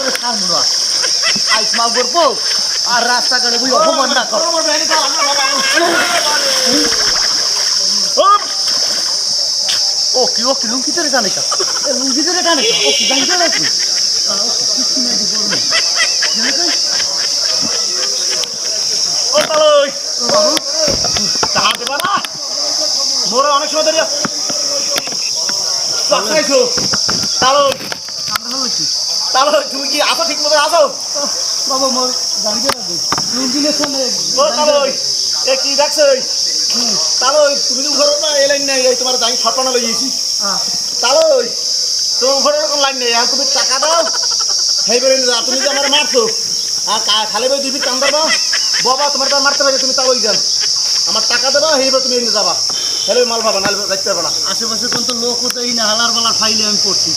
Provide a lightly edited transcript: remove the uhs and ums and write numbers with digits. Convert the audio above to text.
তোর সামনে না আইস মা করবো আর রাস্তাঘাটে বই অপমান না কর ও কি লুঙ্গি ধরে টানে কা লুঙ্গি ধরে টানে কা ও কি জানি ধরে কি ও তালই চা দেবা না মোরা অনেক সময় ধরে চাইছো তালই তালই তুমি কি আসো ঠিক মতো আসো বাবা মোর জানি ধরে লুঙ্গির সামনে ও তালই এ কি দেখছো তালই তুমি তো ঘর না এই লাইন নাই এই তোমার জানি সরপানা লইয়েছি তালই তোমার ঘরে এরকম লাইন নেই আর তুমি টাকা দাও হেই বেরে যা তুমি যে আমার মারছো আর খালে ভাই দুই কাম দাও বাবা তোমার তো মারতে পারে তুমি তালই যান আমার টাকা দেবা হেইবার তুমি এনে যাবা হেলে মাল পাবা নাহলে যাইতে পারবে না আশেপাশে কোন তো লোক হতো এই না হালার বালা খাইলে আমি পড়ছি